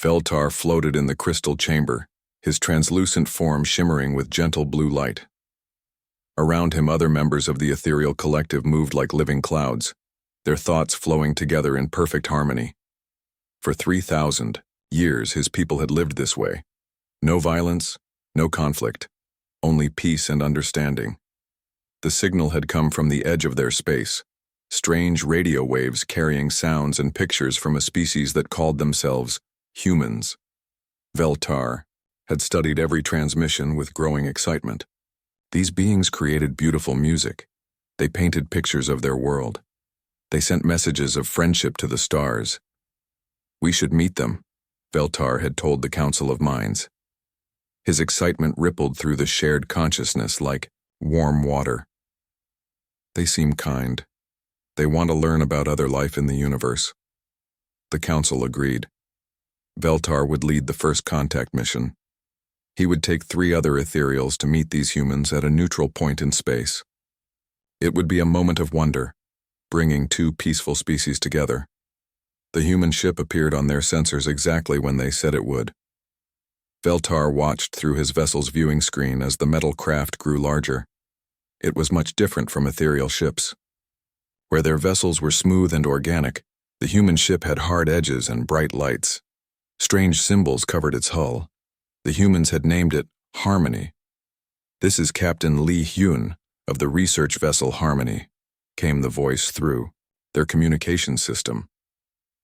Veltar floated in the crystal chamber, his translucent form shimmering with gentle blue light. Around him, other members of the ethereal collective moved like living clouds, their thoughts flowing together in perfect harmony. For 3,000 years, his people had lived this way. No violence, no conflict, only peace and understanding. The signal had come from the edge of their space, strange radio waves carrying sounds and pictures from a species that called themselves humans. Veltar had studied every transmission with growing excitement. These beings created beautiful music. They painted pictures of their world. They sent messages of friendship to the stars. We should meet them, Veltar had told the Council of Minds. His excitement rippled through the shared consciousness like warm water. They seem kind. They want to learn about other life in the universe. The Council agreed. Veltar would lead the first contact mission. He would take 3 other ethereals to meet these humans at a neutral point in space. It would be a moment of wonder, bringing 2 peaceful species together. The human ship appeared on their sensors exactly when they said it would. Veltar watched through his vessel's viewing screen as the metal craft grew larger. It was much different from ethereal ships. Where their vessels were smooth and organic, the human ship had hard edges and bright lights. Strange symbols covered its hull. The humans had named it Harmony. "This is Captain Lee Hyun of the research vessel Harmony," came the voice through their communication system.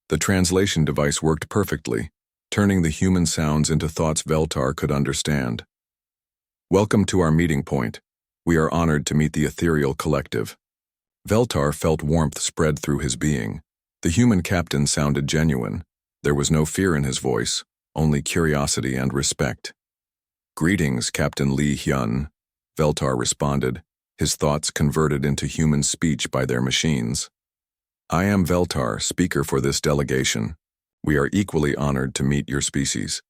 The translation device worked perfectly, turning the human sounds into thoughts Veltar could understand. "Welcome to our meeting point. We are honored to meet the ethereal collective." Veltar felt warmth spread through his being. The human captain sounded genuine. There was no fear in his voice, only curiosity and respect. "Greetings, Captain Lee Hyun," Veltar responded, his thoughts converted into human speech by their machines. "I am Veltar, speaker for this delegation. We are equally honored to meet your species."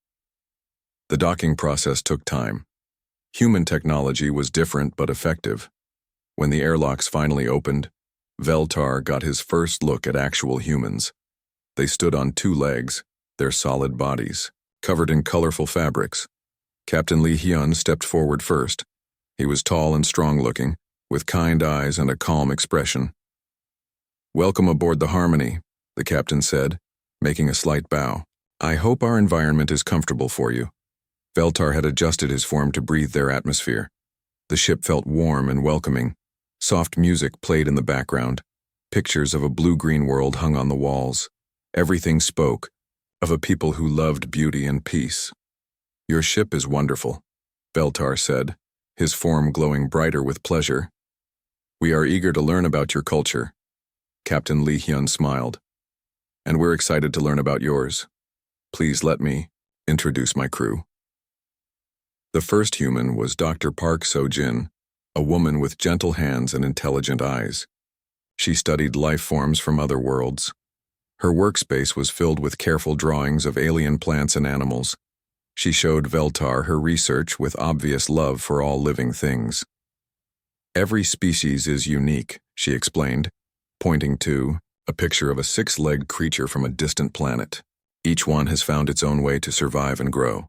The docking process took time. Human technology was different but effective. When the airlocks finally opened, Veltar got his first look at actual humans. They stood on 2 legs, their solid bodies covered in colorful fabrics. Captain Lee Hyun stepped forward first. He was tall and strong-looking, with kind eyes and a calm expression. "Welcome aboard the Harmony," the captain said, making a slight bow. "I hope our environment is comfortable for you." Veltar had adjusted his form to breathe their atmosphere. The ship felt warm and welcoming. Soft music played in the background. Pictures of a blue-green world hung on the walls. Everything spoke of a people who loved beauty and peace. "Your ship is wonderful," Veltar said, his form glowing brighter with pleasure. "We are eager to learn about your culture." Captain Lee Hyun smiled. "And we're excited to learn about yours. Please let me introduce my crew." The first human was Dr. Park So-jin, a woman with gentle hands and intelligent eyes. She studied life forms from other worlds. Her workspace was filled with careful drawings of alien plants and animals. She showed Veltar her research with obvious love for all living things. "Every species is unique," she explained, pointing to a picture of a 6-legged creature from a distant planet. "Each one has found its own way to survive and grow.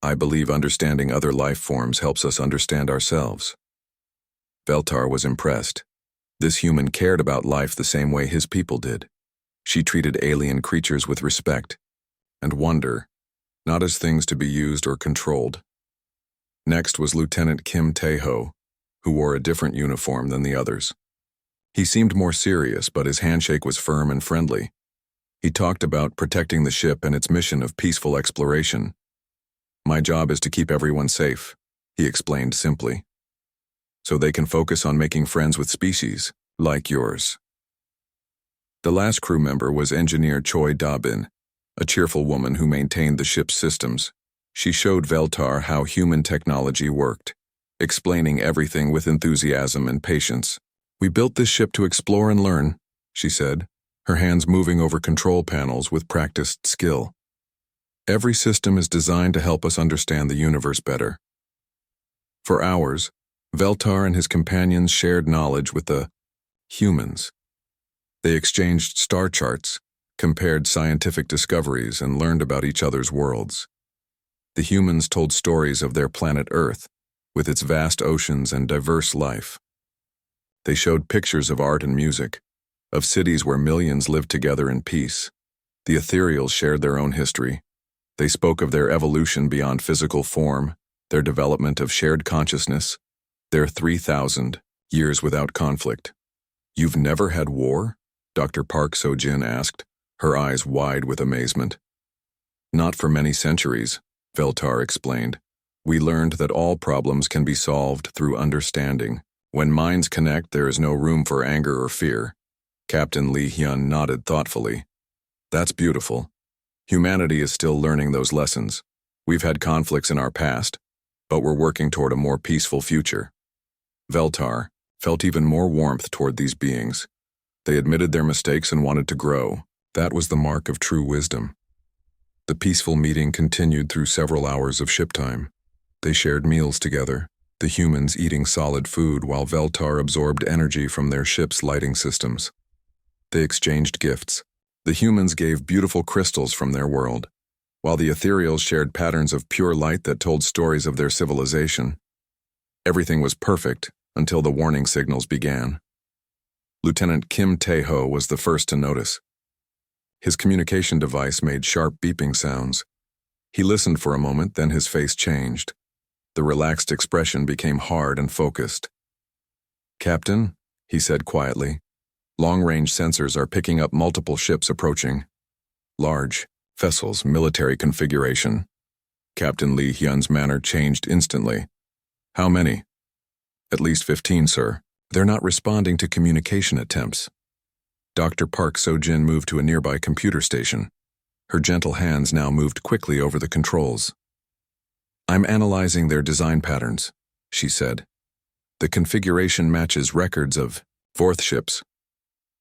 I believe understanding other life forms helps us understand ourselves." Veltar was impressed. This human cared about life the same way his people did. She treated alien creatures with respect and wonder, not as things to be used or controlled. Next was Lieutenant Kim Tae-ho, who wore a different uniform than the others. He seemed more serious, but his handshake was firm and friendly. He talked about protecting the ship and its mission of peaceful exploration. "My job is to keep everyone safe," he explained simply, "so they can focus on making friends with species like yours." The last crew member was Engineer Choi Da-bin, a cheerful woman who maintained the ship's systems. She showed Veltar how human technology worked, explaining everything with enthusiasm and patience. "We built this ship to explore and learn," she said, her hands moving over control panels with practiced skill. "Every system is designed to help us understand the universe better." For hours, Veltar and his companions shared knowledge with the humans. They exchanged star charts, compared scientific discoveries, and learned about each other's worlds. The humans told stories of their planet Earth, with its vast oceans and diverse life. They showed pictures of art and music, of cities where millions lived together in peace. The ethereals shared their own history. They spoke of their evolution beyond physical form, their development of shared consciousness, their 3,000 years without conflict. "You've never had war?" Dr. Park So-jin asked, her eyes wide with amazement. "Not for many centuries," Veltar explained. "We learned that all problems can be solved through understanding. When minds connect, there is no room for anger or fear." Captain Lee Hyun nodded thoughtfully. "That's beautiful. Humanity is still learning those lessons. We've had conflicts in our past, but we're working toward a more peaceful future." Veltar felt even more warmth toward these beings. They admitted their mistakes and wanted to grow. That was the mark of true wisdom. The peaceful meeting continued through several hours of ship time. They shared meals together, the humans eating solid food while Veltar absorbed energy from their ship's lighting systems. They exchanged gifts. The humans gave beautiful crystals from their world, while the ethereals shared patterns of pure light that told stories of their civilization. Everything was perfect until the warning signals began. Lieutenant Kim Tae-ho was the first to notice. His communication device made sharp beeping sounds. He listened for a moment, then his face changed. The relaxed expression became hard and focused. "Captain," he said quietly, "long-range sensors are picking up multiple ships approaching. Large vessels, military configuration." Captain Lee Hyun's manner changed instantly. "How many?" "At least 15, sir. They're not responding to communication attempts." Dr. Park So-jin moved to a nearby computer station. Her gentle hands now moved quickly over the controls. "I'm analyzing their design patterns," she said. "The configuration matches records of Vorth ships."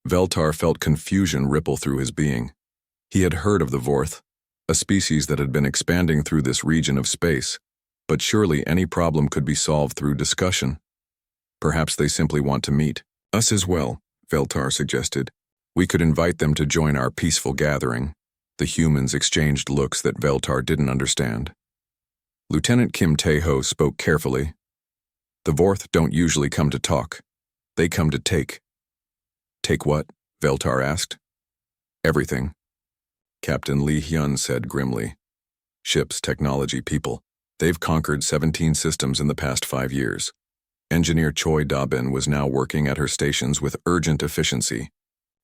Veltar felt confusion ripple through his being. He had heard of the Vorth, a species that had been expanding through this region of space, but surely any problem could be solved through discussion. "Perhaps they simply want to meet us as well," Veltar suggested. "We could invite them to join our peaceful gathering." The humans exchanged looks that Veltar didn't understand. Lieutenant Kim Tae-ho spoke carefully. "The Vorth don't usually come to talk. They come to take." "Take what?" Veltar asked. "Everything," Captain Lee Hyun said grimly. "Ships, technology, people. They've conquered 17 systems in the past 5 years. Engineer Choi Da-bin was now working at her stations with urgent efficiency.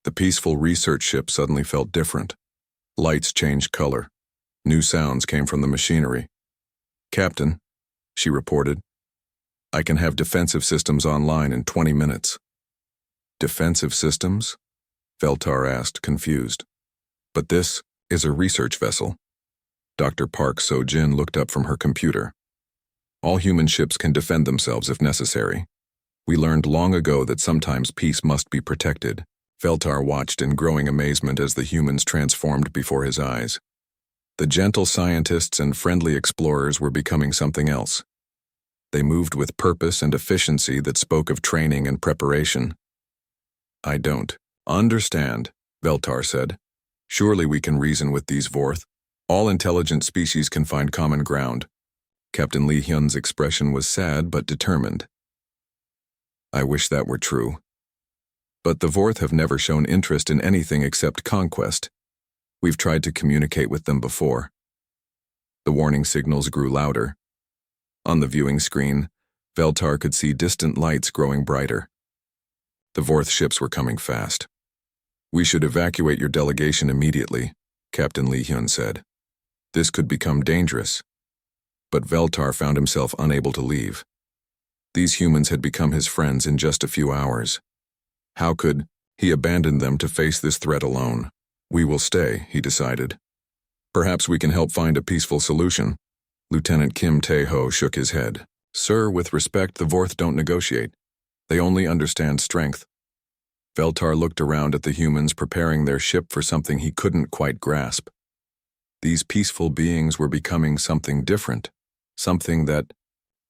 The peaceful research ship suddenly felt different. Lights changed color. New sounds came from the machinery. "Captain," she reported, "I can have defensive systems online in 20 minutes. "Defensive systems?" Veltar asked, confused. "But this is a research vessel." Dr. Park So-jin looked up from her computer. "All human ships can defend themselves if necessary. We learned long ago that sometimes peace must be protected." Veltar watched in growing amazement as the humans transformed before his eyes. The gentle scientists and friendly explorers were becoming something else. They moved with purpose and efficiency that spoke of training and preparation. "I don't understand," Veltar said. "Surely we can reason with these Vorth. All intelligent species can find common ground." Captain Lee Hyun's expression was sad but determined. "I wish that were true. But the Vorth have never shown interest in anything except conquest. We've tried to communicate with them before." The warning signals grew louder. On the viewing screen, Veltar could see distant lights growing brighter. The Vorth ships were coming fast. "We should evacuate your delegation immediately," Captain Lee Hyun said. "This could become dangerous." But Veltar found himself unable to leave. These humans had become his friends in just a few hours. How could he abandon them to face this threat alone? "We will stay," he decided. "Perhaps we can help find a peaceful solution." Lieutenant Kim Tae-ho shook his head. "Sir, with respect, the Vorth don't negotiate. They only understand strength." Veltar looked around at the humans preparing their ship for something he couldn't quite grasp. These peaceful beings were becoming something different, something that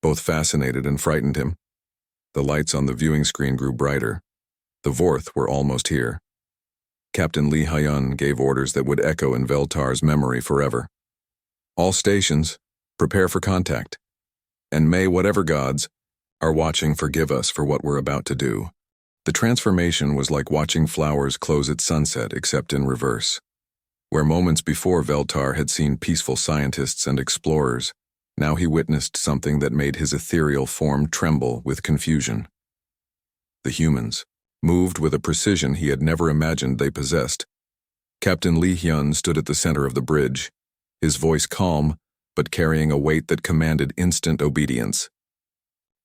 both fascinated and frightened him. The lights on the viewing screen grew brighter. The Vorth were almost here. Captain Lee Hyun gave orders that would echo in Veltar's memory forever. All stations, prepare for contact. And may whatever gods are watching forgive us for what we're about to do. The transformation was like watching flowers close at sunset, except in reverse. Where moments before Veltar had seen peaceful scientists and explorers, now he witnessed something that made his ethereal form tremble with confusion. The humans, moved with a precision he had never imagined they possessed. Captain Lee Hyun stood at the center of the bridge, his voice calm, but carrying a weight that commanded instant obedience.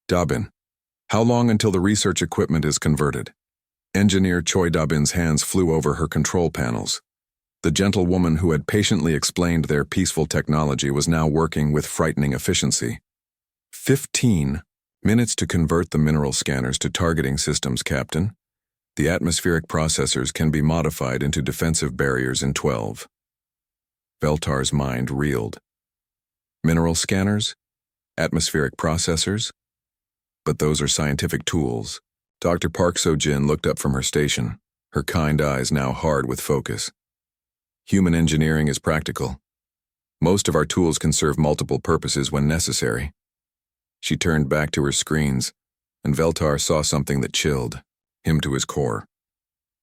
Dabin, how long until the research equipment is converted? Engineer Choi Dabin's hands flew over her control panels. The gentlewoman who had patiently explained their peaceful technology was now working with frightening efficiency. 15 minutes to convert the mineral scanners to targeting systems, Captain. The atmospheric processors can be modified into defensive barriers in 12. Veltar's mind reeled. Mineral scanners? Atmospheric processors? But those are scientific tools. Dr. Park So-jin looked up from her station, her kind eyes now hard with focus. Human engineering is practical. Most of our tools can serve multiple purposes when necessary. She turned back to her screens, and Veltar saw something that chilled him to his core.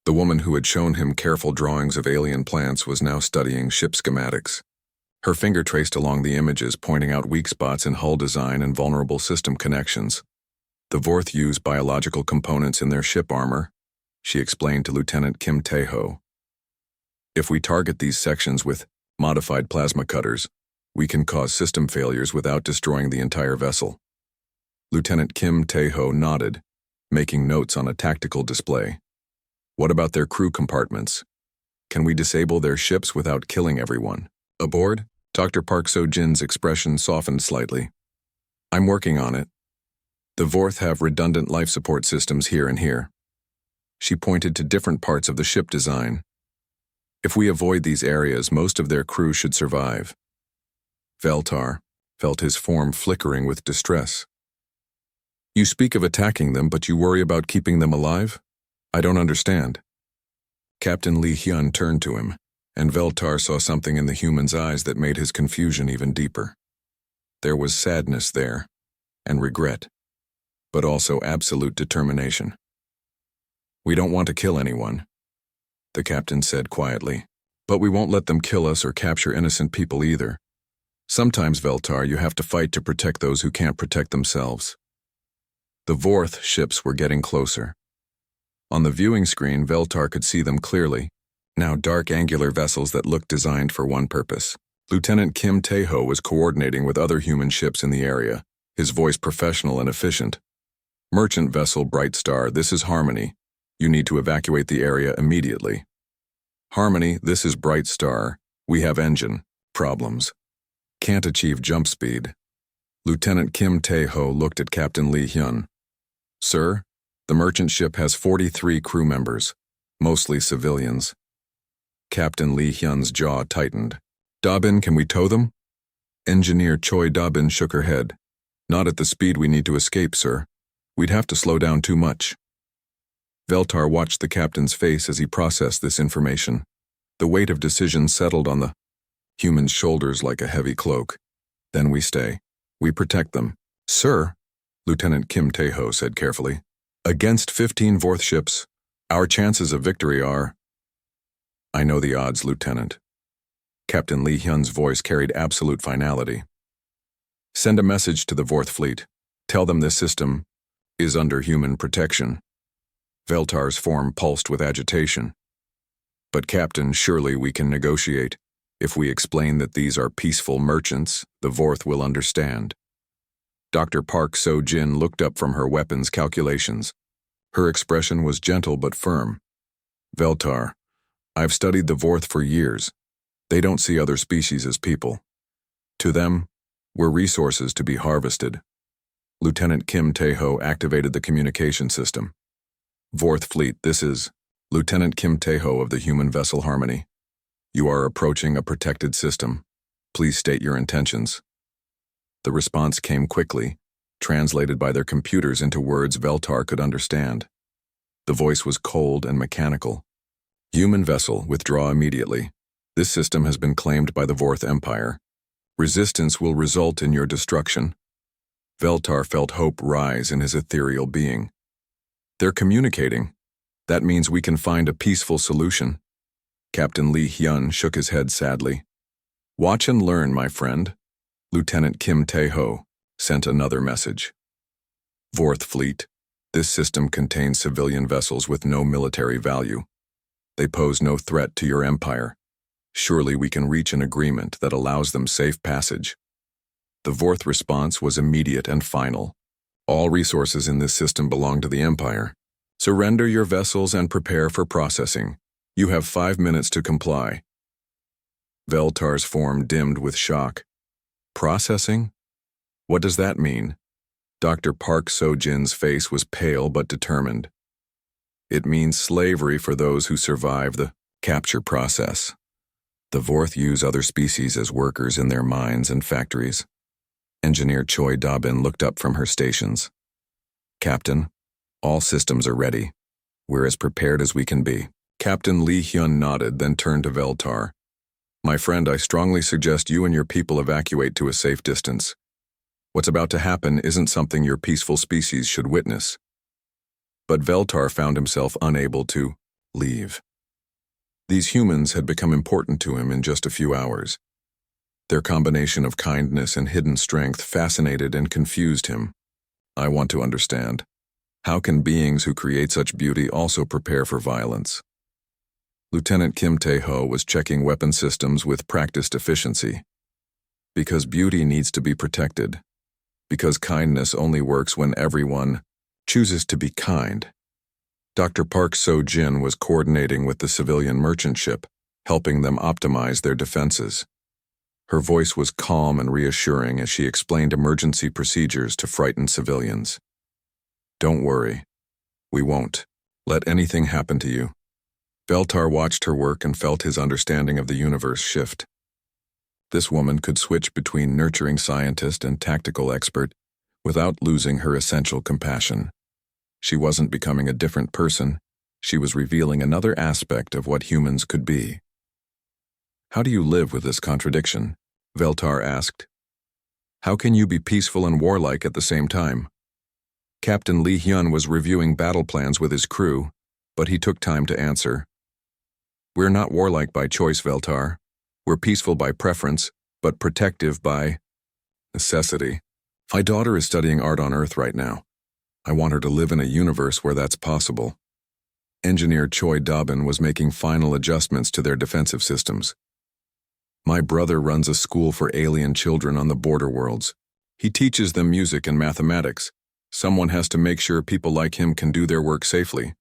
The woman who had shown him careful drawings of alien plants was now studying ship schematics. Her finger traced along the images, pointing out weak spots in hull design and vulnerable system connections. The Vorth use biological components in their ship armor, she explained to Lieutenant Kim Tae-ho. If we target these sections with modified plasma cutters, we can cause system failures without destroying the entire vessel. Lieutenant Kim Tae-ho nodded, making notes on a tactical display. What about their crew compartments? Can we disable their ships without killing everyone? Aboard? Dr. Park So-jin's expression softened slightly. I'm working on it. The Vorth have redundant life support systems here and here. She pointed to different parts of the ship design. If we avoid these areas, most of their crew should survive. Veltar felt his form flickering with distress. You speak of attacking them, but you worry about keeping them alive? I don't understand. Captain Lee Hyun turned to him, and Veltar saw something in the human's eyes that made his confusion even deeper. There was sadness there, and regret, but also absolute determination. We don't want to kill anyone, the captain said quietly, but we won't let them kill us or capture innocent people either. Sometimes, Veltar, you have to fight to protect those who can't protect themselves. The Vorth ships were getting closer. On the viewing screen, Veltar could see them clearly, now dark angular vessels that looked designed for one purpose. Lieutenant Kim Tae-ho was coordinating with other human ships in the area, his voice professional and efficient. Merchant vessel Bright Star, this is Harmony. You need to evacuate the area immediately. Harmony, this is Bright Star. We have engine problems. Can't achieve jump speed. Lieutenant Kim Tae-ho looked at Captain Lee Hyun. Sir, the merchant ship has 43 crew members, mostly civilians. Captain Lee Hyun's jaw tightened. Dabin, can we tow them? Engineer Choi Dabin shook her head. Not at the speed we need to escape, sir. We'd have to slow down too much. Veltar watched the captain's face as he processed this information. The weight of decision settled on the human's shoulders like a heavy cloak. Then we stay. We protect them. Sir, Lieutenant Kim Tae-ho said carefully, against 15 Vorth ships, our chances of victory are... I know the odds, Lieutenant. Captain Lee Hyun's voice carried absolute finality. Send a message to the Vorth fleet. Tell them this system is under human protection. Veltar's form pulsed with agitation. But Captain, surely we can negotiate. If we explain that these are peaceful merchants, the Vorth will understand. Dr. Park So-jin looked up from her weapons calculations. Her expression was gentle but firm. Veltar, I've studied the Vorth for years. They don't see other species as people. To them, we're resources to be harvested. Lieutenant Kim Tae-ho activated the communication system. Vorth fleet, this is Lieutenant Kim Tae-ho of the human vessel Harmony. You are approaching a protected system. Please state your intentions. The response came quickly, translated by their computers into words Veltar could understand. The voice was cold and mechanical. Human vessel, withdraw immediately. This system has been claimed by the Vorth Empire. Resistance will result in your destruction. Veltar felt hope rise in his ethereal being. They're communicating. That means we can find a peaceful solution. Captain Lee Hyun shook his head sadly. Watch and learn, my friend. Lieutenant Kim Tae-ho sent another message. Vorth Fleet. This system contains civilian vessels with no military value. They pose no threat to your empire. Surely we can reach an agreement that allows them safe passage. The Vorth response was immediate and final. All resources in this system belong to the Empire. Surrender your vessels and prepare for processing. You have 5 minutes to comply. Veltar's form dimmed with shock. Processing? What does that mean? Dr. Park So-jin's face was pale but determined. It means slavery for those who survive the capture process. The Vorth use other species as workers in their mines and factories. Engineer Choi Da-bin looked up from her stations. Captain, all systems are ready. We're as prepared as we can be. Captain Lee Hyun nodded, then turned to Veltar. My friend, I strongly suggest you and your people evacuate to a safe distance. What's about to happen isn't something your peaceful species should witness. But Veltar found himself unable to leave. These humans had become important to him in just a few hours. Their combination of kindness and hidden strength fascinated and confused him. I want to understand. How can beings who create such beauty also prepare for violence? Lieutenant Kim Tae-ho was checking weapon systems with practiced efficiency. Because beauty needs to be protected. Because kindness only works when everyone chooses to be kind. Dr. Park So-jin was coordinating with the civilian merchant ship, helping them optimize their defenses. Her voice was calm and reassuring as she explained emergency procedures to frightened civilians. Don't worry. We won't let anything happen to you. Veltar watched her work and felt his understanding of the universe shift. This woman could switch between nurturing scientist and tactical expert without losing her essential compassion. She wasn't becoming a different person, she was revealing another aspect of what humans could be. How do you live with this contradiction? Veltar asked. How can you be peaceful and warlike at the same time? Captain Lee Hyun was reviewing battle plans with his crew, but he took time to answer. We're not warlike by choice, Veltar. We're peaceful by preference, but protective by necessity. My daughter is studying art on Earth right now. I want her to live in a universe where that's possible. Engineer Choi Da-bin was making final adjustments to their defensive systems. My brother runs a school for alien children on the border worlds. He teaches them music and mathematics. Someone has to make sure people like him can do their work safely.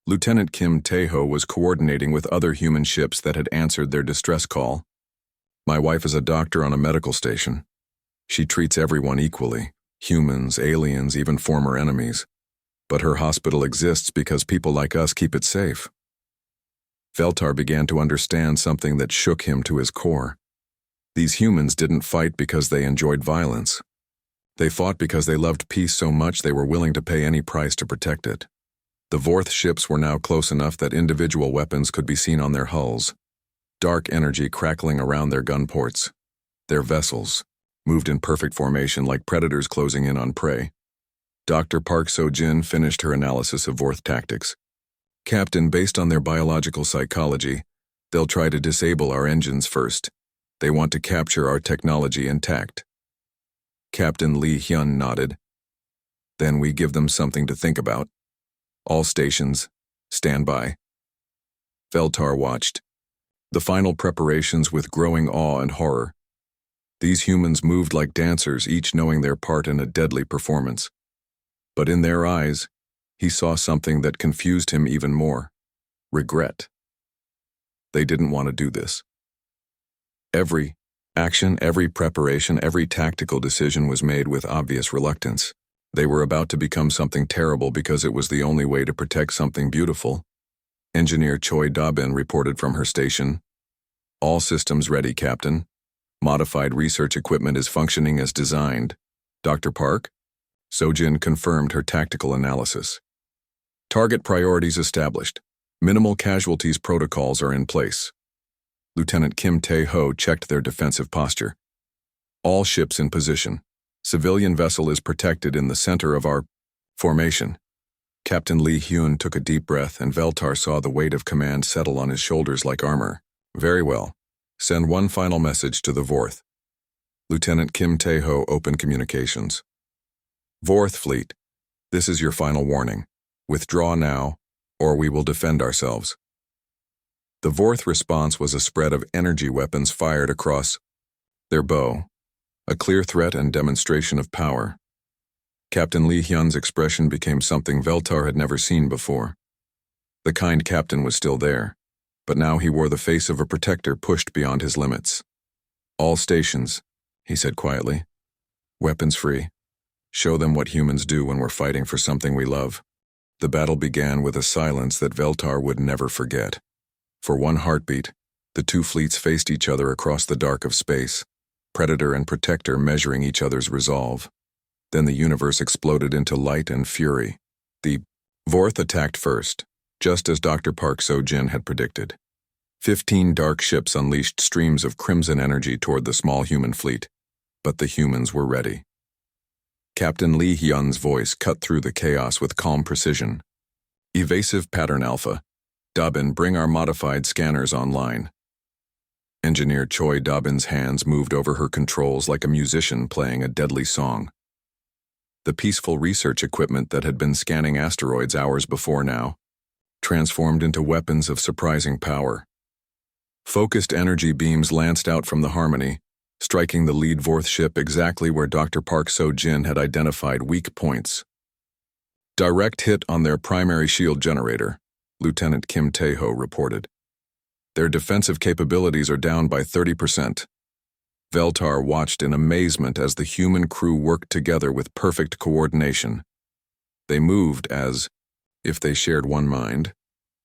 Lieutenant Kim Tae-ho was coordinating with other human ships that had answered their distress call. My wife is a doctor on a medical station. She treats everyone equally, humans, aliens, even former enemies. But her hospital exists because people like us keep it safe. Veltar began to understand something that shook him to his core. These humans didn't fight because they enjoyed violence. They fought because they loved peace so much they were willing to pay any price to protect it. The Vorth ships were now close enough that individual weapons could be seen on their hulls. Dark energy crackling around their gun ports. Their vessels moved in perfect formation like predators closing in on prey. Dr. Park So-jin finished her analysis of Vorth tactics. Captain, based on their biological psychology, they'll try to disable our engines first. They want to capture our technology intact. Captain Lee Hyun nodded. Then we give them something to think about. All stations, stand by. Veltar watched. The final preparations with growing awe and horror. These humans moved like dancers, each knowing their part in a deadly performance. But in their eyes, he saw something that confused him even more. Regret. They didn't want to do this. Every action, every preparation, every tactical decision was made with obvious reluctance. They were about to become something terrible because it was the only way to protect something beautiful. Engineer Choi Da-bin reported from her station. All systems ready, Captain. Modified research equipment is functioning as designed. Dr. Park? So-jin confirmed her tactical analysis. Target priorities established. Minimal casualties protocols are in place. Lieutenant Kim Tae-ho checked their defensive posture. All ships in position. Civilian vessel is protected in the center of our formation. Captain Lee Hyun took a deep breath, and Veltar saw the weight of command settle on his shoulders like armor. Very well. Send one final message to the Vorth. Lieutenant Kim Tae-ho opened communications. Vorth Fleet, this is your final warning. Withdraw now, or we will defend ourselves. The Vorth response was a spread of energy weapons fired across their bow, a clear threat and demonstration of power. Captain Lee Hyun's expression became something Veltar had never seen before. The kind captain was still there, but now he wore the face of a protector pushed beyond his limits. All stations, he said quietly. Weapons free. Show them what humans do when we're fighting for something we love. The battle began with a silence that Veltar would never forget. For one heartbeat, the two fleets faced each other across the dark of space, Predator and Protector measuring each other's resolve. Then the universe exploded into light and fury. The Vorth attacked first, just as Dr. Park So-jin had predicted. 15 dark ships unleashed streams of crimson energy toward the small human fleet, but the humans were ready. Captain Lee Hyun's voice cut through the chaos with calm precision. Evasive Pattern Alpha. Dobbin, bring our modified scanners online. Engineer Choi Dobbin's hands moved over her controls like a musician playing a deadly song. The peaceful research equipment that had been scanning asteroids hours before now transformed into weapons of surprising power. Focused energy beams lanced out from the Harmony, striking the lead Vorth ship exactly where Dr. Park So-jin had identified weak points. Direct hit on their primary shield generator, Lieutenant Kim Tae-ho reported. Their defensive capabilities are down by 30%. Veltar watched in amazement as the human crew worked together with perfect coordination. They moved as if they shared one mind,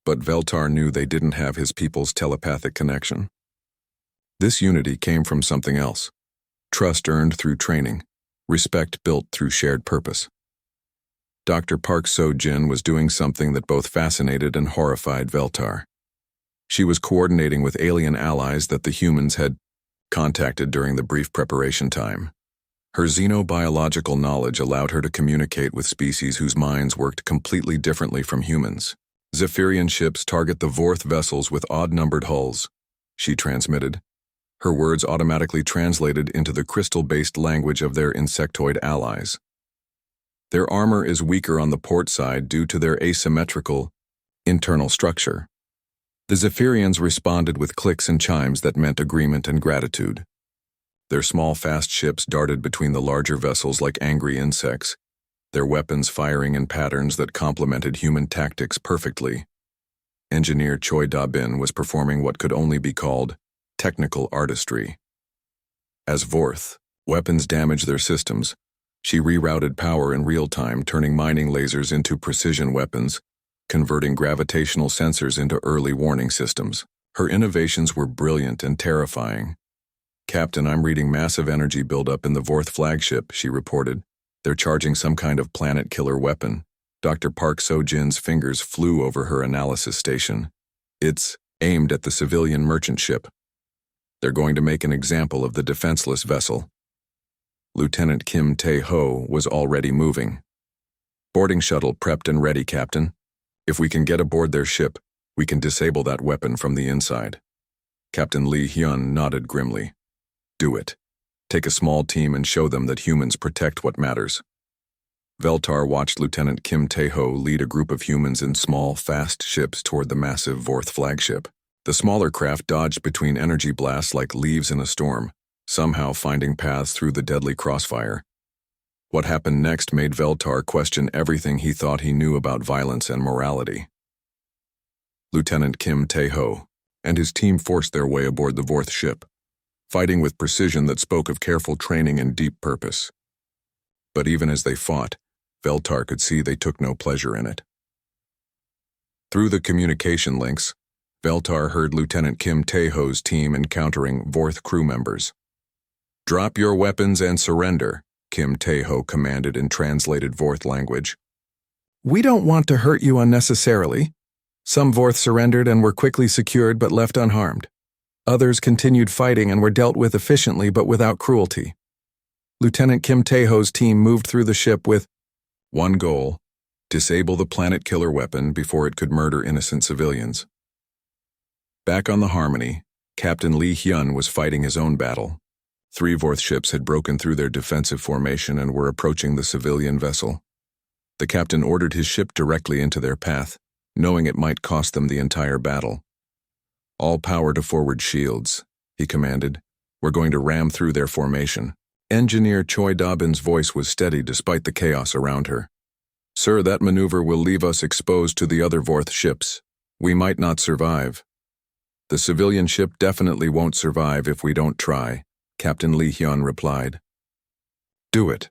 but Veltar knew they didn't have his people's telepathic connection. This unity came from something else. Trust earned through training, respect built through shared purpose. Dr. Park So-jin was doing something that both fascinated and horrified Veltar. She was coordinating with alien allies that the humans had contacted during the brief preparation time. Her xenobiological knowledge allowed her to communicate with species whose minds worked completely differently from humans. Zephyrian ships target the Vorth vessels with odd-numbered hulls, she transmitted. Her words automatically translated into the crystal-based language of their insectoid allies. Their armor is weaker on the port side due to their asymmetrical internal structure. The Zephyrians responded with clicks and chimes that meant agreement and gratitude. Their small, fast ships darted between the larger vessels like angry insects, their weapons firing in patterns that complemented human tactics perfectly. Engineer Choi Da-bin was performing what could only be called technical artistry. As Vorth, weapons damaged their systems. She rerouted power in real time, turning mining lasers into precision weapons, converting gravitational sensors into early warning systems. Her innovations were brilliant and terrifying. Captain, I'm reading massive energy buildup in the Vorth flagship, she reported. They're charging some kind of planet-killer weapon. Dr. Park So-jin's fingers flew over her analysis station. It's aimed at the civilian merchant ship. They're going to make an example of the defenseless vessel. Lieutenant Kim Tae-ho was already moving. Boarding shuttle prepped and ready, Captain. If we can get aboard their ship, we can disable that weapon from the inside. Captain Lee Hyun nodded grimly. Do it. Take a small team and show them that humans protect what matters. Veltar watched Lieutenant Kim Tae-ho lead a group of humans in small, fast ships toward the massive Vorth flagship. The smaller craft dodged between energy blasts like leaves in a storm, somehow finding paths through the deadly crossfire. What happened next made Veltar question everything he thought he knew about violence and morality. Lieutenant Kim Tae-ho and his team forced their way aboard the Vorth ship, fighting with precision that spoke of careful training and deep purpose. But even as they fought, Veltar could see they took no pleasure in it. Through the communication links, Veltar heard Lieutenant Kim Tae-ho's team encountering Vorth crew members. Drop your weapons and surrender, Kim Tae-ho commanded in translated Vorth language. We don't want to hurt you unnecessarily, Some Vorth surrendered and were quickly secured but left unharmed. Others continued fighting and were dealt with efficiently but without cruelty. Lieutenant Kim Taeho's team moved through the ship with one goal: disable the planet killer weapon before it could murder innocent civilians. Back on the Harmony, Captain Lee Hyun was fighting his own battle. 3 Vorth ships had broken through their defensive formation and were approaching the civilian vessel. The captain ordered his ship directly into their path, knowing it might cost them the entire battle. "All power to forward shields," he commanded. "We're going to ram through their formation." Engineer Choi Da-bin's voice was steady despite the chaos around her. "Sir, that maneuver will leave us exposed to the other Vorth ships. We might not survive." "The civilian ship definitely won't survive if we don't try," Captain Lee Hyun replied. "Do it."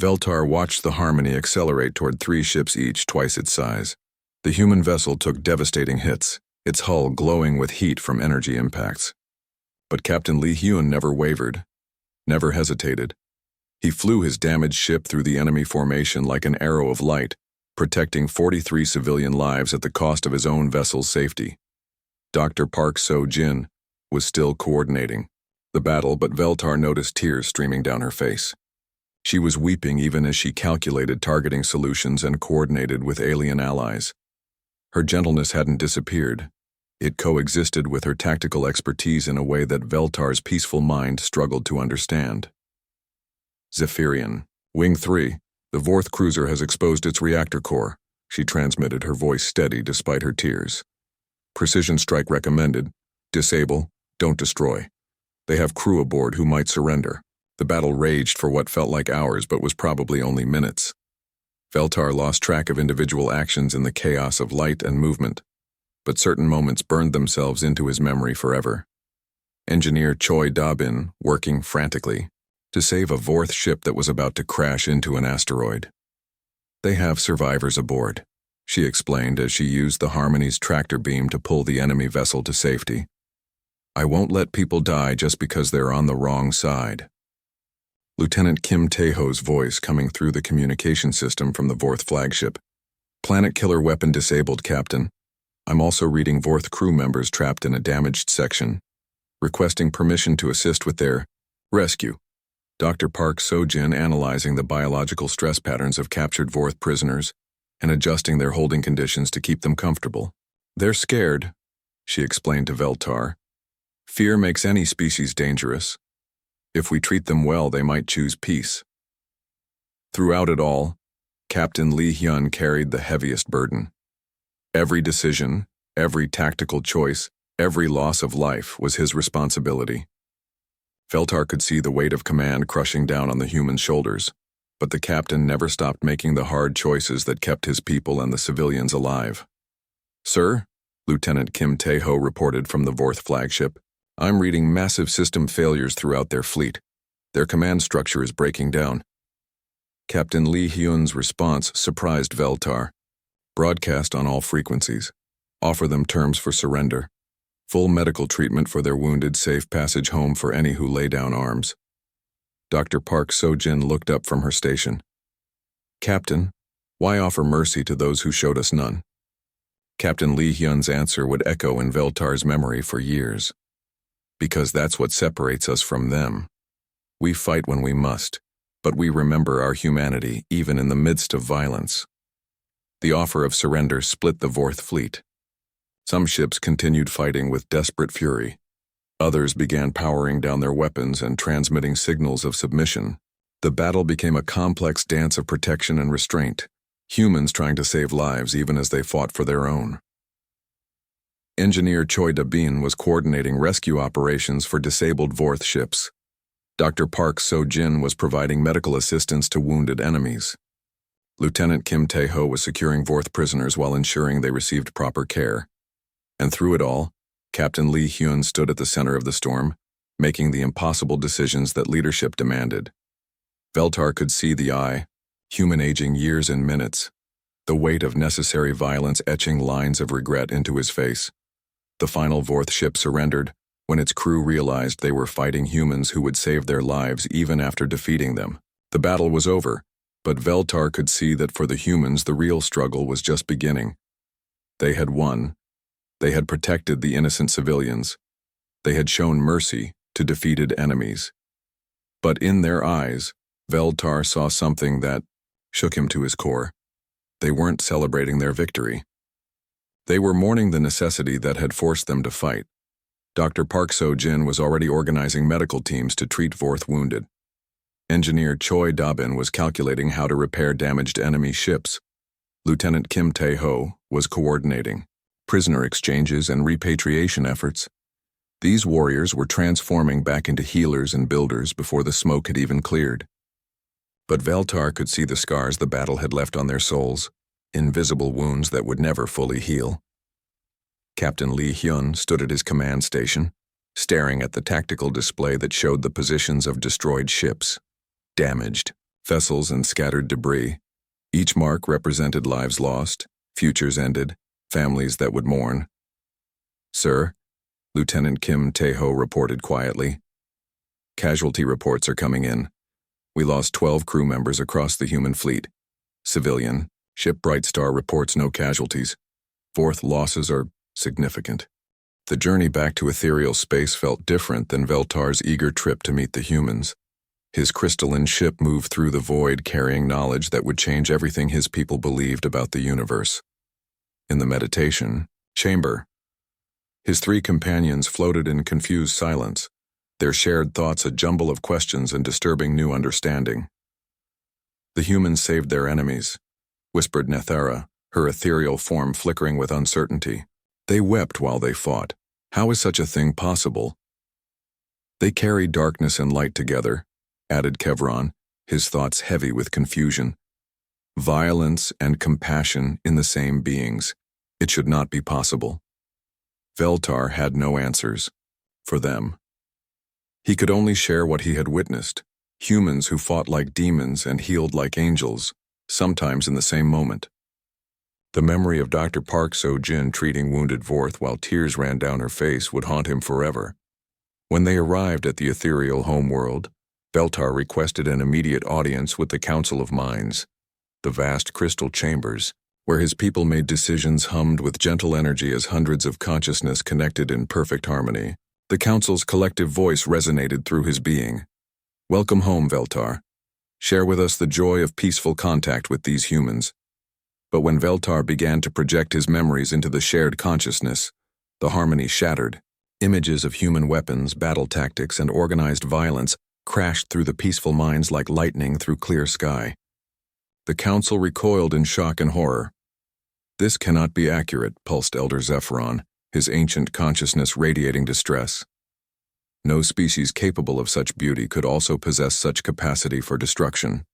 Veltar watched the Harmony accelerate toward 3 ships each twice its size. The human vessel took devastating hits, its hull glowing with heat from energy impacts. But Captain Lee Hyun never wavered, never hesitated. He flew his damaged ship through the enemy formation like an arrow of light, protecting 43 civilian lives at the cost of his own vessel's safety. Dr. Park So-jin was still coordinating the battle, but Veltar noticed tears streaming down her face. She was weeping even as she calculated targeting solutions and coordinated with alien allies. Her gentleness hadn't disappeared. It coexisted with her tactical expertise in a way that Veltar's peaceful mind struggled to understand. "Zephyrian, Wing 3, the Vorth cruiser has exposed its reactor core," she transmitted, her voice steady despite her tears. "Precision strike recommended. Disable, don't destroy. They have crew aboard who might surrender." The battle raged for what felt like hours but was probably only minutes. Veltar lost track of individual actions in the chaos of light and movement, but certain moments burned themselves into his memory forever. Engineer Choi Da-bin working frantically to save a Vorth ship that was about to crash into an asteroid. "They have survivors aboard," she explained as she used the Harmony's tractor beam to pull the enemy vessel to safety. "I won't let people die just because they're on the wrong side." Lieutenant Kim Taeho's voice coming through the communication system from the Vorth flagship. "Planet killer weapon disabled, Captain. I'm also reading Vorth crew members trapped in a damaged section. Requesting permission to assist with their rescue." Dr. Park So-jin analyzing the biological stress patterns of captured Vorth prisoners and adjusting their holding conditions to keep them comfortable. "They're scared," she explained to Veltar. "Fear makes any species dangerous. If we treat them well, they might choose peace." Throughout it all, Captain Lee Hyun carried the heaviest burden. Every decision, every tactical choice, every loss of life was his responsibility. Veltar could see the weight of command crushing down on the human shoulders, but the captain never stopped making the hard choices that kept his people and the civilians alive. "Sir," Lieutenant Kim Taeho reported from the Vorth flagship, "I'm reading massive system failures throughout their fleet. Their command structure is breaking down." Captain Lee Hyun's response surprised Veltar. "Broadcast on all frequencies. Offer them terms for surrender. Full medical treatment for their wounded, safe passage home for any who lay down arms." Dr. Park So-jin looked up from her station. "Captain, why offer mercy to those who showed us none?" Captain Lee Hyun's answer would echo in Veltar's memory for years. "Because that's what separates us from them. We fight when we must, but we remember our humanity even in the midst of violence." The offer of surrender split the Vorth fleet. Some ships continued fighting with desperate fury. Others began powering down their weapons and transmitting signals of submission. The battle became a complex dance of protection and restraint, humans trying to save lives even as they fought for their own. Engineer Choi Da-bin was coordinating rescue operations for disabled Vorth ships. Dr. Park So-jin was providing medical assistance to wounded enemies. Lieutenant Kim Taeho was securing Vorth prisoners while ensuring they received proper care. And through it all, Captain Lee Hyun stood at the center of the storm, making the impossible decisions that leadership demanded. Veltar could see the human aging years and minutes, the weight of necessary violence etching lines of regret into his face. The final Vorth ship surrendered when its crew realized they were fighting humans who would save their lives even after defeating them. The battle was over, but Veltar could see that for the humans the real struggle was just beginning. They had won. They had protected the innocent civilians. They had shown mercy to defeated enemies. But in their eyes, Veltar saw something that shook him to his core. They weren't celebrating their victory. They were mourning the necessity that had forced them to fight. Dr. Park So-jin was already organizing medical teams to treat Vorth wounded. Engineer Choi Da-bin was calculating how to repair damaged enemy ships. Lieutenant Kim Tae-ho was coordinating prisoner exchanges and repatriation efforts. These warriors were transforming back into healers and builders before the smoke had even cleared. But Veltar could see the scars the battle had left on their souls, invisible wounds that would never fully heal. Captain Lee Hyun stood at his command station, staring at the tactical display that showed the positions of destroyed ships, damaged vessels and scattered debris. Each mark represented lives lost, futures ended, families that would mourn. "Sir," Lieutenant Kim Tae-ho reported quietly, "casualty reports are coming in. We lost 12 crew members across the human fleet. Civilian, ship Bright Star reports no casualties. Vorth losses are significant." The journey back to ethereal space felt different than Veltar's eager trip to meet the humans. His crystalline ship moved through the void carrying knowledge that would change everything his people believed about the universe. In the meditation chamber, his three companions floated in confused silence, their shared thoughts a jumble of questions and disturbing new understanding. "The humans saved their enemies," whispered Nethera, her ethereal form flickering with uncertainty. "They wept while they fought. How is such a thing possible?" "They carried darkness and light together," added Kevron, his thoughts heavy with confusion. "Violence and compassion in the same beings. It should not be possible." Veltar had no answers for them. He could only share what he had witnessed, humans who fought like demons and healed like angels, sometimes in the same moment. The memory of Dr. Park So-jin treating wounded Vorth while tears ran down her face would haunt him forever. When they arrived at the ethereal homeworld, Veltar requested an immediate audience with the Council of Minds, the vast crystal chambers, where his people made decisions hummed with gentle energy as hundreds of consciousness connected in perfect harmony. The Council's collective voice resonated through his being. "Welcome home, Veltar. Share with us the joy of peaceful contact with these humans." But when Veltar began to project his memories into the shared consciousness, the harmony shattered. Images of human weapons, battle tactics, and organized violence crashed through the peaceful minds like lightning through clear sky. The Council recoiled in shock and horror. "This cannot be accurate," pulsed Elder Zephyron, his ancient consciousness radiating distress. No species capable of such beauty could also possess such capacity for destruction.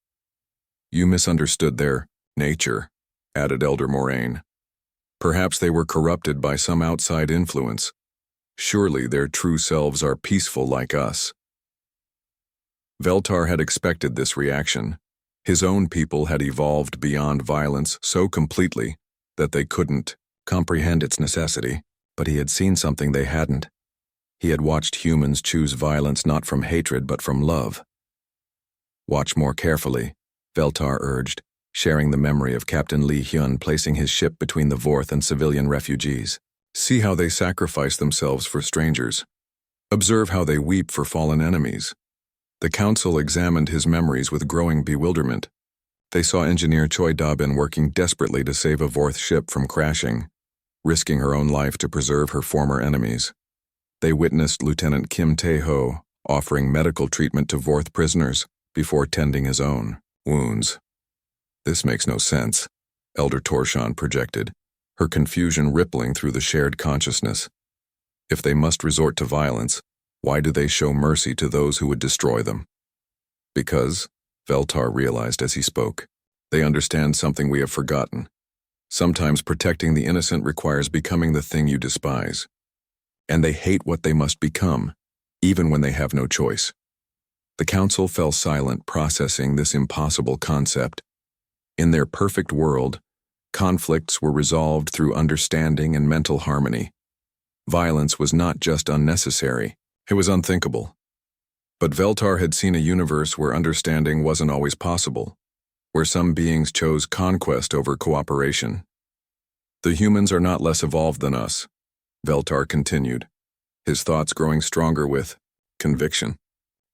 "You misunderstood their nature," added Elder Moraine. "Perhaps they were corrupted by some outside influence. Surely their true selves are peaceful like us." Veltar had expected this reaction. His own people had evolved beyond violence so completely that they couldn't comprehend its necessity, but he had seen something they hadn't. He had watched humans choose violence not from hatred but from love. "Watch more carefully," Veltar urged, sharing the memory of Captain Lee Hyun placing his ship between the Vorth and civilian refugees. "See how they sacrifice themselves for strangers. Observe how they weep for fallen enemies." The Council examined his memories with growing bewilderment. They saw Engineer Choi Da-bin working desperately to save a Vorth ship from crashing, risking her own life to preserve her former enemies. They witnessed Lieutenant Kim Tae-ho offering medical treatment to Vorth prisoners before tending his own wounds. "This makes no sense," Elder Torshan projected, her confusion rippling through the shared consciousness. "If they must resort to violence, why do they show mercy to those who would destroy them?" "Because," Veltar realized as he spoke, "they understand something we have forgotten. Sometimes protecting the innocent requires becoming the thing you despise. And they hate what they must become, even when they have no choice." The Council fell silent, processing this impossible concept. In their perfect world, conflicts were resolved through understanding and mental harmony. Violence was not just unnecessary, it was unthinkable. But Veltar had seen a universe where understanding wasn't always possible, where some beings chose conquest over cooperation. The humans are not less evolved than us, Veltar continued, his thoughts growing stronger with conviction.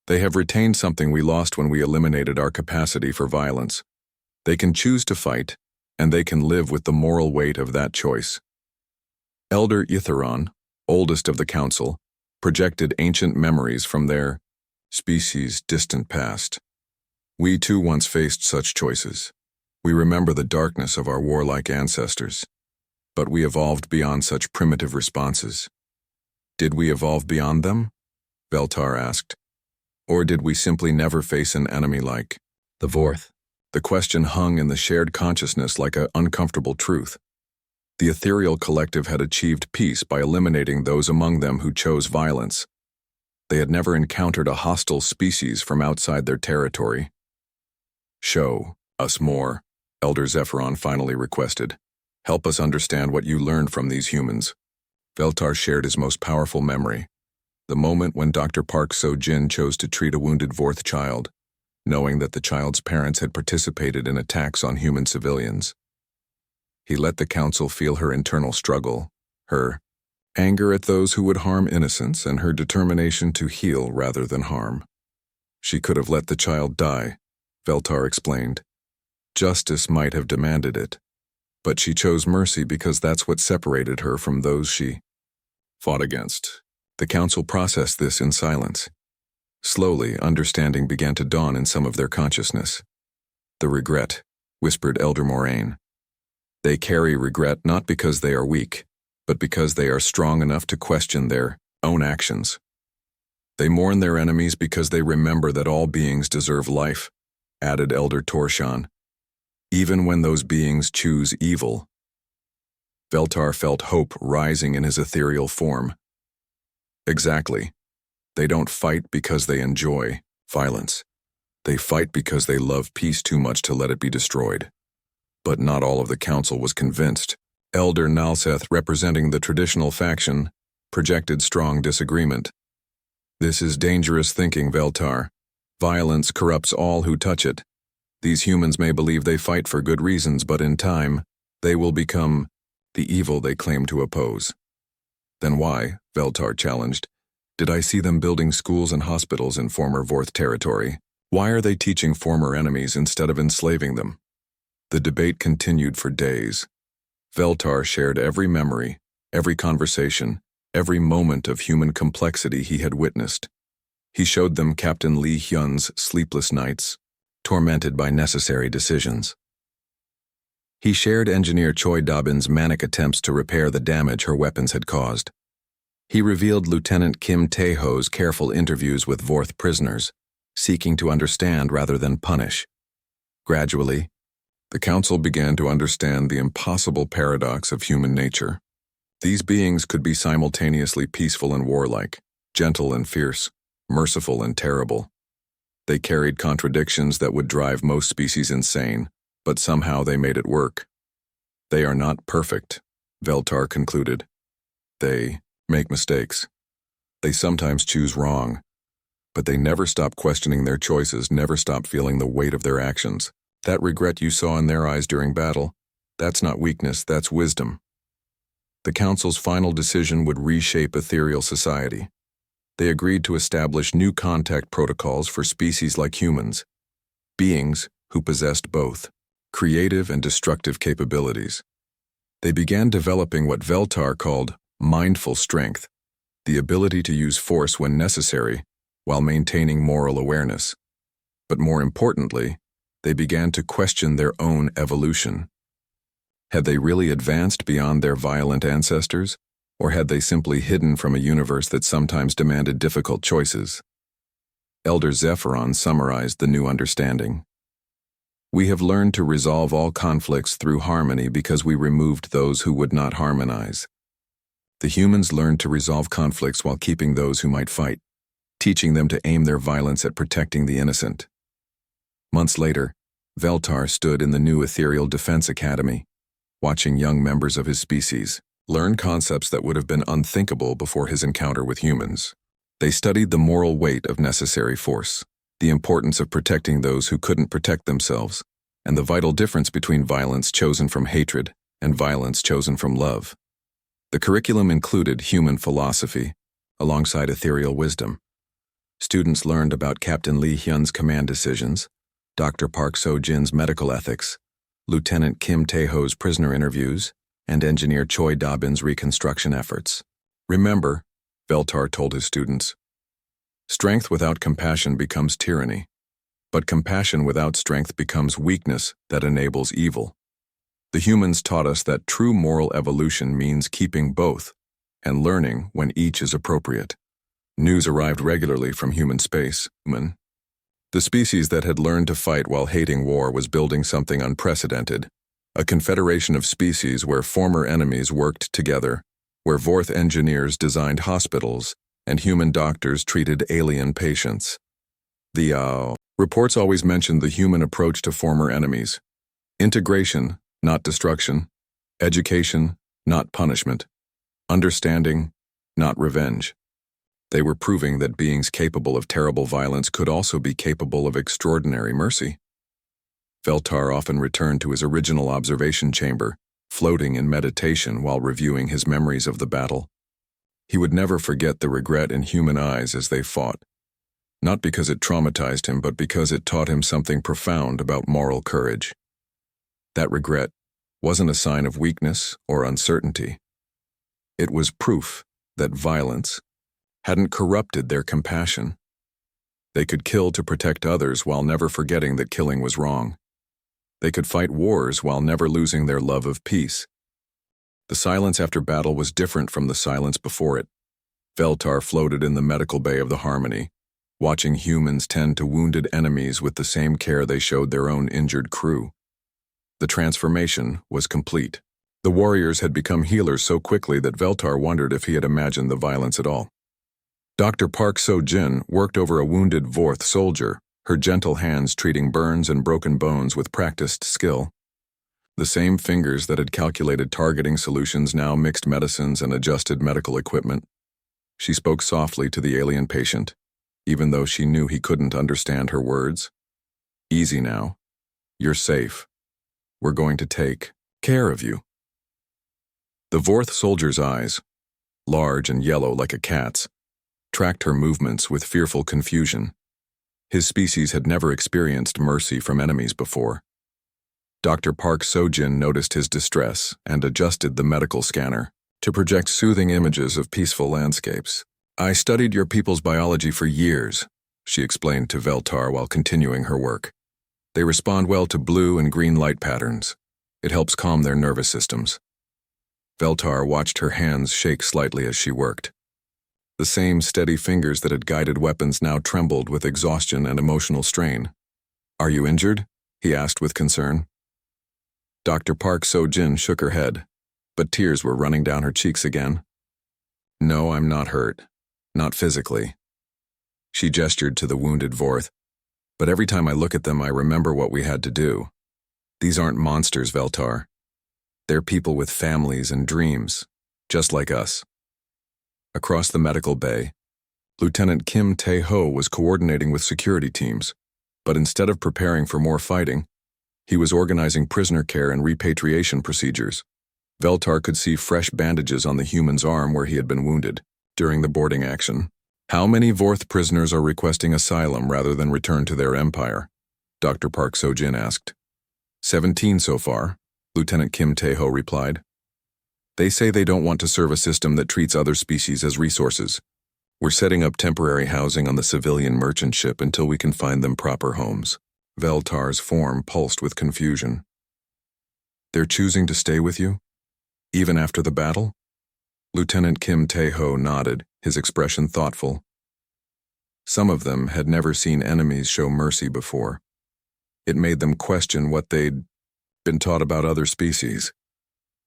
They have retained something we lost when we eliminated our capacity for violence. They can choose to fight, and they can live with the moral weight of that choice. Elder Itheron, oldest of the council, projected ancient memories from their species' distant past. We too once faced such choices. We remember the darkness of our warlike ancestors. But we evolved beyond such primitive responses. Did we evolve beyond them? Veltar asked. Or did we simply never face an enemy like the Vorth? The question hung in the shared consciousness like an uncomfortable truth. The ethereal collective had achieved peace by eliminating those among them who chose violence. They had never encountered a hostile species from outside their territory. Show us more, Elder Zephyron finally requested. Help us understand what you learned from these humans. Veltar shared his most powerful memory, the moment when Dr. Park So-jin chose to treat a wounded Vorth child, knowing that the child's parents had participated in attacks on human civilians. He let the council feel her internal struggle, her anger at those who would harm innocents and her determination to heal rather than harm. She could have let the child die, Veltar explained. Justice might have demanded it. But she chose mercy because that's what separated her from those she fought against. The council processed this in silence. Slowly, understanding began to dawn in some of their consciousness. The regret, whispered Elder Moraine. They carry regret not because they are weak, but because they are strong enough to question their own actions. They mourn their enemies because they remember that all beings deserve life, added Elder Torshan. Even when those beings choose evil. Veltar felt hope rising in his ethereal form. Exactly. They don't fight because they enjoy violence. They fight because they love peace too much to let it be destroyed. But not all of the council was convinced. Elder Nalseth, representing the traditional faction, projected strong disagreement. This is dangerous thinking, Veltar. Violence corrupts all who touch it. These humans may believe they fight for good reasons, but in time, they will become the evil they claim to oppose. Then why, Veltar challenged, did I see them building schools and hospitals in former Vorth territory? Why are they teaching former enemies instead of enslaving them? The debate continued for days. Veltar shared every memory, every conversation, every moment of human complexity he had witnessed. He showed them Captain Lee Hyun's sleepless nights, tormented by necessary decisions. He shared Engineer Choi Dobbin's manic attempts to repair the damage her weapons had caused. He revealed Lieutenant Kim Tae-ho's careful interviews with Vorth prisoners, seeking to understand rather than punish. Gradually, the council began to understand the impossible paradox of human nature. These beings could be simultaneously peaceful and warlike, gentle and fierce, merciful and terrible. They carried contradictions that would drive most species insane, but somehow they made it work. They are not perfect, Veltar concluded. They make mistakes. They sometimes choose wrong, but they never stop questioning their choices, never stop feeling the weight of their actions. That regret you saw in their eyes during battle, that's not weakness, that's wisdom. The council's final decision would reshape ethereal society. They agreed to establish new contact protocols for species like humans, beings who possessed both creative and destructive capabilities. They began developing what Veltar called mindful strength, the ability to use force when necessary while maintaining moral awareness. But more importantly, they began to question their own evolution. Had they really advanced beyond their violent ancestors? Or had they simply hidden from a universe that sometimes demanded difficult choices? Elder Zephyron summarized the new understanding. We have learned to resolve all conflicts through harmony because we removed those who would not harmonize. The humans learned to resolve conflicts while keeping those who might fight, teaching them to aim their violence at protecting the innocent. Months later, Veltar stood in the new Ethereal Defense Academy, watching young members of his species learn concepts that would have been unthinkable before his encounter with humans. They studied the moral weight of necessary force, the importance of protecting those who couldn't protect themselves, and the vital difference between violence chosen from hatred and violence chosen from love. The curriculum included human philosophy, alongside ethereal wisdom. Students learned about Captain Lee Hyun's command decisions, Dr. Park So-jin's medical ethics, Lieutenant Kim Tae-ho's prisoner interviews, and Engineer Choi Da-bin's reconstruction efforts. Remember, Veltar told his students, strength without compassion becomes tyranny, but compassion without strength becomes weakness that enables evil. The humans taught us that true moral evolution means keeping both and learning when each is appropriate. News arrived regularly from human space. The species that had learned to fight while hating war was building something unprecedented, a confederation of species where former enemies worked together, where Vorth engineers designed hospitals and human doctors treated alien patients. The reports always mentioned the human approach to former enemies. Integration, not destruction. Education, not punishment. Understanding, not revenge. They were proving that beings capable of terrible violence could also be capable of extraordinary mercy. Veltar often returned to his original observation chamber, floating in meditation while reviewing his memories of the battle. He would never forget the regret in human eyes as they fought, not because it traumatized him, but because it taught him something profound about moral courage. That regret wasn't a sign of weakness or uncertainty. It was proof that violence hadn't corrupted their compassion. They could kill to protect others while never forgetting that killing was wrong. They could fight wars while never losing their love of peace. The silence after battle was different from the silence before it. Veltar floated in the medical bay of the Harmony, watching humans tend to wounded enemies with the same care they showed their own injured crew. The transformation was complete. The warriors had become healers so quickly that Veltar wondered if he had imagined the violence at all. Dr. Park So-jin worked over a wounded Vorth soldier, her gentle hands treating burns and broken bones with practiced skill. The same fingers that had calculated targeting solutions now mixed medicines and adjusted medical equipment. She spoke softly to the alien patient, even though she knew he couldn't understand her words. Easy now. You're safe. We're going to take care of you. The Vorth soldier's eyes, large and yellow like a cat's, tracked her movements with fearful confusion. His species had never experienced mercy from enemies before. Dr. Park So-jin noticed his distress and adjusted the medical scanner to project soothing images of peaceful landscapes. I studied your people's biology for years, she explained to Veltar while continuing her work. They respond well to blue and green light patterns. It helps calm their nervous systems. Veltar watched her hands shake slightly as she worked. The same steady fingers that had guided weapons now trembled with exhaustion and emotional strain. Are you injured? He asked with concern. Dr. Park So-jin shook her head, but tears were running down her cheeks again. No, I'm not hurt. Not physically. She gestured to the wounded Vorth. But every time I look at them, I remember what we had to do. These aren't monsters, Veltar. They're people with families and dreams, just like us. Across the medical bay, Lieutenant Kim Tae-ho was coordinating with security teams, but instead of preparing for more fighting, he was organizing prisoner care and repatriation procedures. Veltar could see fresh bandages on the human's arm where he had been wounded during the boarding action. How many Vorth prisoners are requesting asylum rather than return to their empire? Dr. Park So-jin asked. 17 so far, Lieutenant Kim Tae-ho replied. They say they don't want to serve a system that treats other species as resources. We're setting up temporary housing on the civilian merchant ship until we can find them proper homes. Veltar's form pulsed with confusion. They're choosing to stay with you? Even after the battle? Lieutenant Kim Tae-ho nodded, his expression thoughtful. Some of them had never seen enemies show mercy before. It made them question what they'd been taught about other species.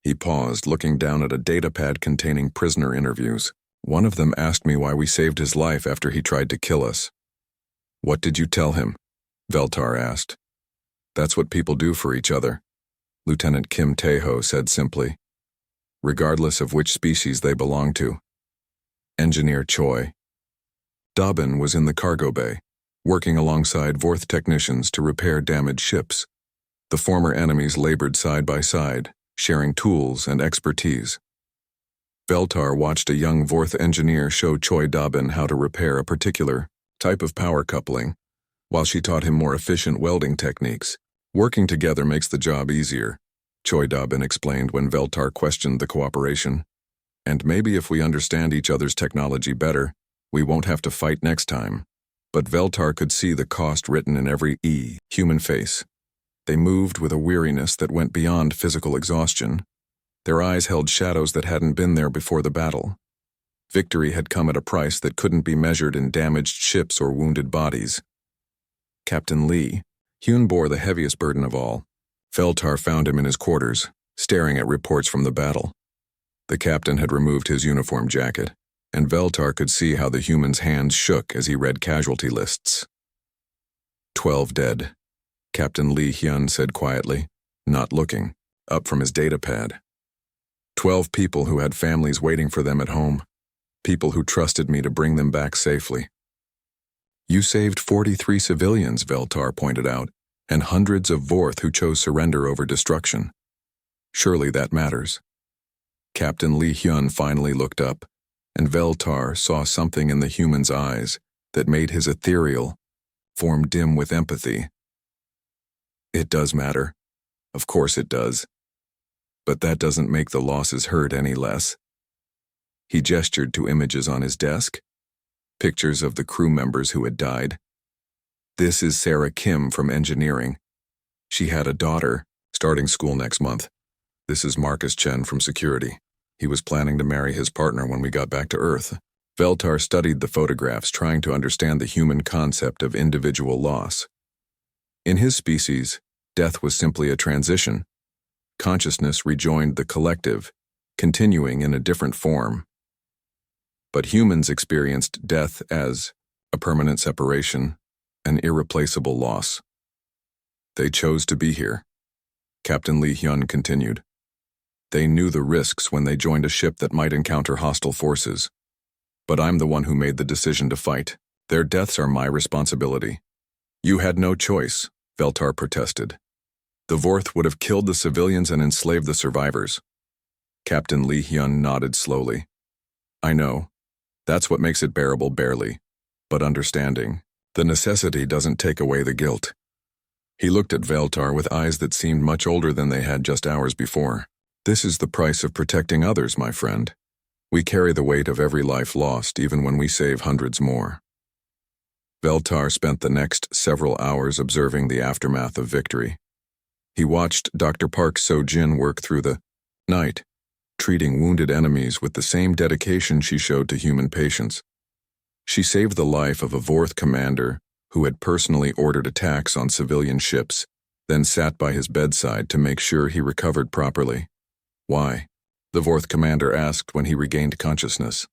He paused, looking down at a datapad containing prisoner interviews. One of them asked me why we saved his life after he tried to kill us. What did you tell him? Veltar asked. That's what people do for each other, Lieutenant Kim Tae-ho said simply, regardless of which species they belong to. Engineer Choi Da-bin was in the cargo bay, working alongside Vorth technicians to repair damaged ships. The former enemies labored side by side, sharing tools and expertise. Veltar watched a young Vorth engineer show Choi Dobbin how to repair a particular type of power coupling, while she taught him more efficient welding techniques. Working together makes the job easier, Choi Dobbin explained when Veltar questioned the cooperation. And maybe if we understand each other's technology better, we won't have to fight next time. But Veltar could see the cost written in every human face. They moved with a weariness that went beyond physical exhaustion. Their eyes held shadows that hadn't been there before the battle. Victory had come at a price that couldn't be measured in damaged ships or wounded bodies. Captain Lee Hyun bore the heaviest burden of all. Veltar found him in his quarters, staring at reports from the battle. The captain had removed his uniform jacket, and Veltar could see how the human's hands shook as he read casualty lists. 12 dead, Captain Lee Hyun said quietly, not looking up from his datapad. 12 people who had families waiting for them at home, people who trusted me to bring them back safely. You saved 43 civilians, Veltar pointed out, and hundreds of Vorth who chose surrender over destruction. Surely that matters. Captain Lee Hyun finally looked up, and Veltar saw something in the human's eyes that made his ethereal form dim with empathy. It does matter. Of course it does. But that doesn't make the losses hurt any less. He gestured to images on his desk, pictures of the crew members who had died. This is Sarah Kim from engineering. She had a daughter, starting school next month. This is Marcus Chen from security. He was planning to marry his partner when we got back to Earth. Veltar studied the photographs, trying to understand the human concept of individual loss. In his species, death was simply a transition. Consciousness rejoined the collective, continuing in a different form. But humans experienced death as a permanent separation, an irreplaceable loss. They chose to be here, Captain Lee Hyun continued. They knew the risks when they joined a ship that might encounter hostile forces. But I'm the one who made the decision to fight. Their deaths are my responsibility. You had no choice, Veltar protested. The Vorth would have killed the civilians and enslaved the survivors. Captain Lee Hyun nodded slowly. I know. That's what makes it bearable, barely. But understanding. The necessity doesn't take away the guilt. He looked at Veltar with eyes that seemed much older than they had just hours before. This is the price of protecting others, my friend. We carry the weight of every life lost, even when we save hundreds more. Veltar spent the next several hours observing the aftermath of victory. He watched Dr. Park So-jin work through the night, treating wounded enemies with the same dedication she showed to human patients. She saved the life of a Vorth commander who had personally ordered attacks on civilian ships, then sat by his bedside to make sure he recovered properly. Why? The Vorth commander asked when he regained consciousness.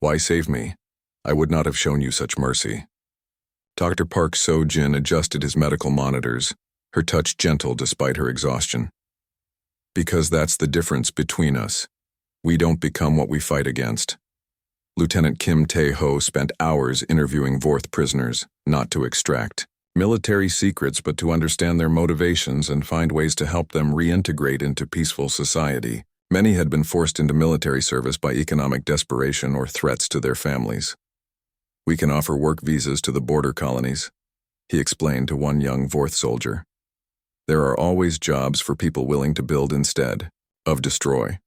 Why save me? I would not have shown you such mercy. Dr. Park So-jin adjusted his medical monitors, her touch gentle despite her exhaustion. Because that's the difference between us. We don't become what we fight against. Lieutenant Kim Tae-ho spent hours interviewing Vorth prisoners, not to extract military secrets but to understand their motivations and find ways to help them reintegrate into peaceful society. Many had been forced into military service by economic desperation or threats to their families. We can offer work visas to the border colonies, he explained to one young Vorth soldier. There are always jobs for people willing to build instead of destroy.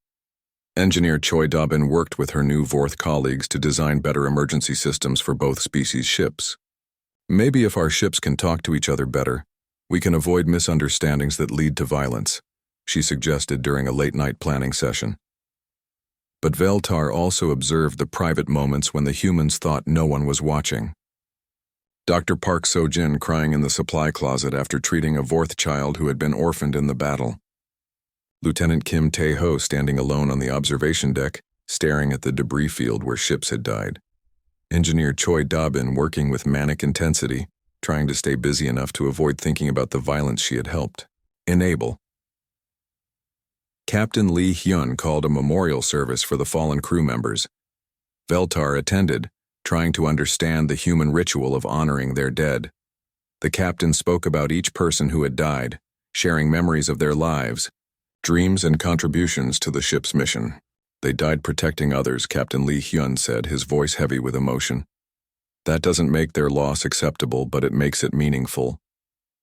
Engineer Choi Dobbin worked with her new Vorth colleagues to design better emergency systems for both species ships. Maybe if our ships can talk to each other better, we can avoid misunderstandings that lead to violence, she suggested during a late-night planning session. But Veltar also observed the private moments when the humans thought no one was watching. Dr. Park So-jin crying in the supply closet after treating a Vorth child who had been orphaned in the battle. Lieutenant Kim Tae-ho standing alone on the observation deck, staring at the debris field where ships had died. Engineer Choi Dobbin working with manic intensity, trying to stay busy enough to avoid thinking about the violence she had helped enable. Captain Lee Hyun called a memorial service for the fallen crew members. Veltar attended, trying to understand the human ritual of honoring their dead. The captain spoke about each person who had died, sharing memories of their lives, dreams and contributions to the ship's mission. They died protecting others, Captain Lee Hyun said, his voice heavy with emotion. That doesn't make their loss acceptable, but it makes it meaningful.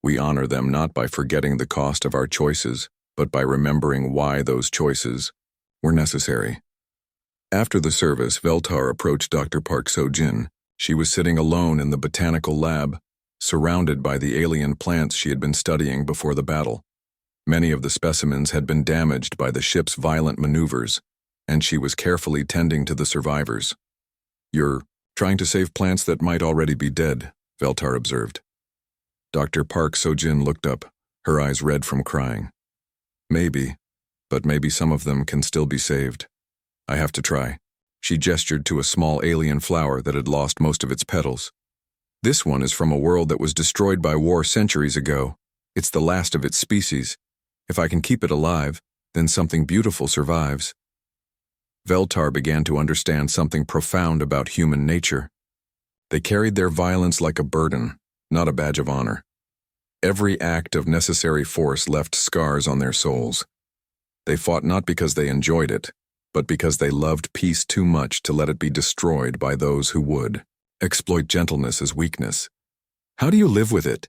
We honor them not by forgetting the cost of our choices, but by remembering why those choices were necessary. After the service, Veltar approached Dr. Park So-jin. She was sitting alone in the botanical lab, surrounded by the alien plants she had been studying before the battle. Many of the specimens had been damaged by the ship's violent maneuvers, and she was carefully tending to the survivors. "You're trying to save plants that might already be dead," Veltar observed. Dr. Park So-jin looked up, her eyes red from crying. "Maybe, but maybe some of them can still be saved. I have to try." She gestured to a small alien flower that had lost most of its petals. "This one is from a world that was destroyed by war centuries ago. It's the last of its species. If I can keep it alive, then something beautiful survives." Veltar began to understand something profound about human nature. They carried their violence like a burden, not a badge of honor. Every act of necessary force left scars on their souls. They fought not because they enjoyed it, but because they loved peace too much to let it be destroyed by those who would exploit gentleness as weakness. "How do you live with it?"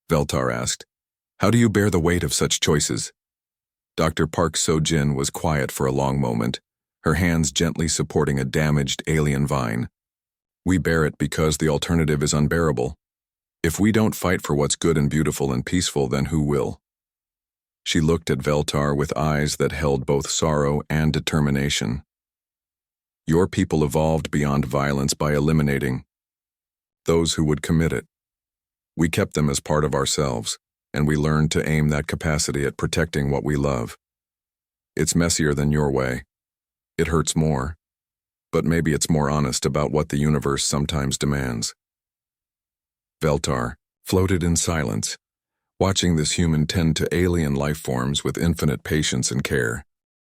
Veltar asked. "How do you bear the weight of such choices?" Dr. Park So-jin was quiet for a long moment, her hands gently supporting a damaged alien vine. "We bear it because the alternative is unbearable. If we don't fight for what's good and beautiful and peaceful, then who will?" She looked at Veltar with eyes that held both sorrow and determination. "Your people evolved beyond violence by eliminating those who would commit it. We kept them as part of ourselves, and we learned to aim that capacity at protecting what we love. It's messier than your way. It hurts more, but maybe it's more honest about what the universe sometimes demands." Veltar floated in silence, watching this human tend to alien life forms with infinite patience and care.